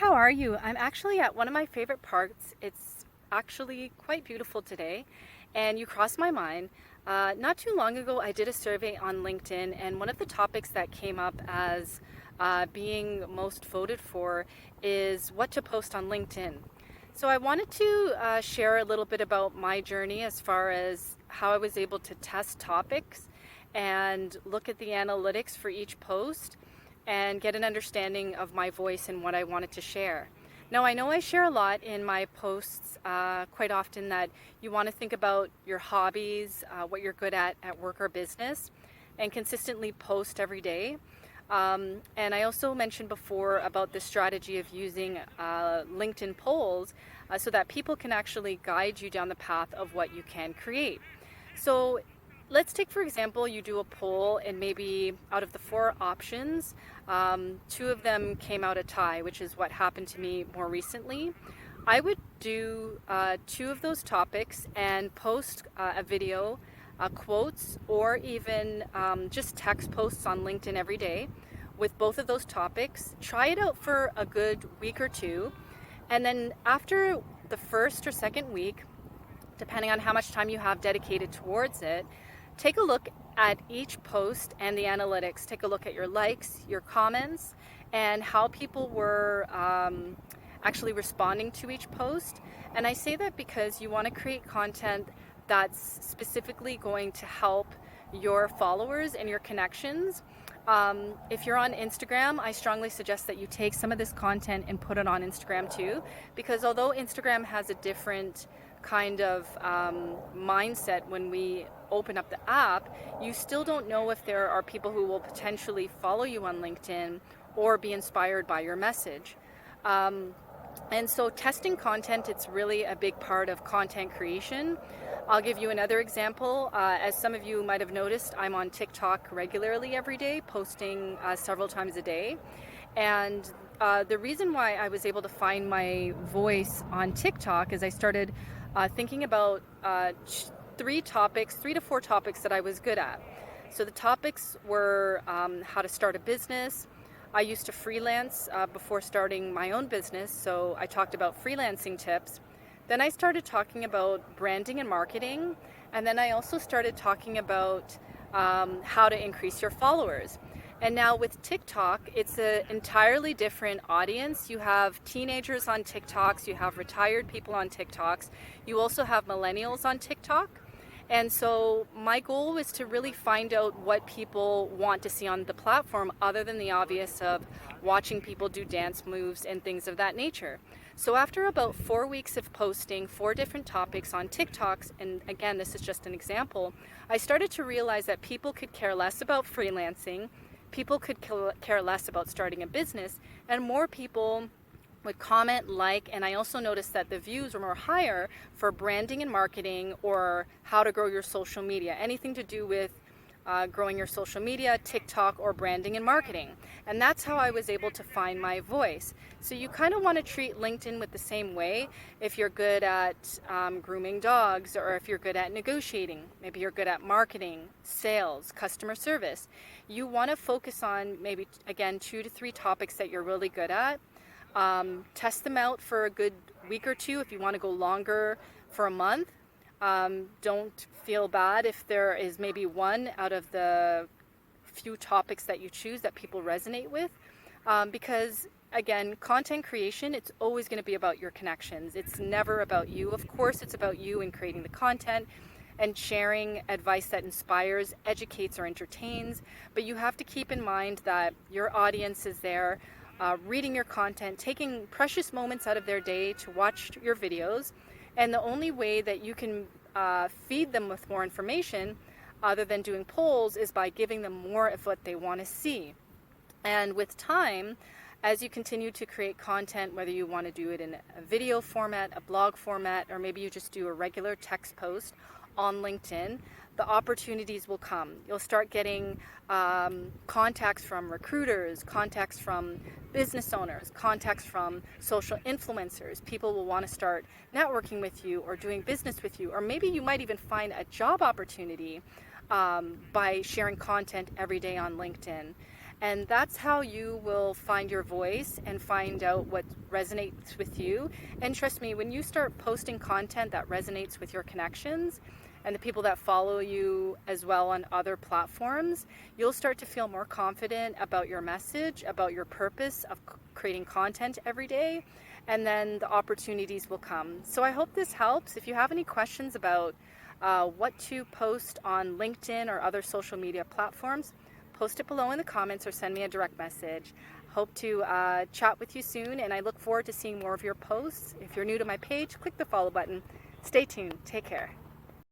how are you? I'm actually at one of my favorite parks. It's actually quite beautiful today, and you crossed my mind. Not too long ago, I did a survey on LinkedIn, and one of the topics that came up as being most voted for is what to post on LinkedIn. So I wanted to share a little bit about my journey as far as how I was able to test topics and look at the analytics for each post and get an understanding of my voice and what I wanted to share. Now, I know I share a lot in my posts quite often that you want to think about your hobbies, what you're good at work or business, and consistently post every day. And I also mentioned before about the strategy of using LinkedIn polls so that people can actually guide you down the path of what you can create. So let's take, for example, you do a poll and maybe out of the four options, two of them came out a tie, which is what happened to me more recently. I would do two of those topics and post a video, quotes, or even just text posts on LinkedIn every day with both of those topics. Try it out for a good week or two. And then after the first or second week, depending on how much time you have dedicated towards it, take a look at each post and the analytics. Take a look at your likes, your comments, and how people were actually responding to each post. And I say that because you want to create content that's specifically going to help your followers and your connections. If you're on Instagram, I strongly suggest that you take some of this content and put it on Instagram too, because although Instagram has a different kind of mindset when we open up the app, you still don't know if there are people who will potentially follow you on LinkedIn or be inspired by your message. And so testing content, it's really a big part of content creation. I'll give you another example. As some of you might have noticed, I'm on TikTok regularly every day, posting several times a day. And the reason why I was able to find my voice on TikTok is I started thinking about three to four topics that I was good at. So the topics were how to start a business. I used to freelance before starting my own business, so I talked about freelancing tips. Then I started talking about branding and marketing, and then I also started talking about how to increase your followers. And now with TikTok, it's an entirely different audience. You have teenagers on TikToks, you have retired people on TikToks, you also have millennials on TikTok. And so my goal was to really find out what people want to see on the platform other than the obvious of watching people do dance moves and things of that nature. So after about 4 weeks of posting 4 different topics on TikToks, and again, this is just an example, I started to realize that people could care less about freelancing, people could care less about starting a business, and more people would comment, like, and I also noticed that the views were more higher for branding and marketing or how to grow your social media, anything to do with growing your social media, TikTok, or branding and marketing. And that's how I was able to find my voice. So you kind of want to treat LinkedIn with the same way. If you're good at grooming dogs, or if you're good at negotiating, maybe you're good at marketing, sales, customer service, you want to focus on maybe, again, 2 to 3 topics that you're really good at. Test them out for a good week or two. If you want to go longer, for a month. Don't feel bad if there is maybe one out of the few topics that you choose that people resonate with, because again, content creation, it's always going to be about your connections. It's never about you. Of course, it's about you and creating the content and sharing advice that inspires, educates, or entertains, but you have to keep in mind that your audience is there reading your content, taking precious moments out of their day to watch your videos. And the only way that you can feed them with more information other than doing polls is by giving them more of what they want to see. And with time, as you continue to create content, whether you want to do it in a video format, a blog format, or maybe you just do a regular text post on LinkedIn, the opportunities will come. You'll start getting contacts from recruiters, contacts from business owners, contacts from social influencers. People will want to start networking with you or doing business with you, or maybe you might even find a job opportunity by sharing content every day on LinkedIn. And that's how you will find your voice and find out what resonates with you. And trust me, when you start posting content that resonates with your connections and the people that follow you as well on other platforms, you'll start to feel more confident about your message, about your purpose of creating content every day, and then the opportunities will come. So I hope this helps. If you have any questions about what to post on LinkedIn or other social media platforms, post it below in the comments or send me a direct message. Hope to chat with you soon, and I look forward to seeing more of your posts. If you're new to my page, click the follow button. Stay tuned. Take care.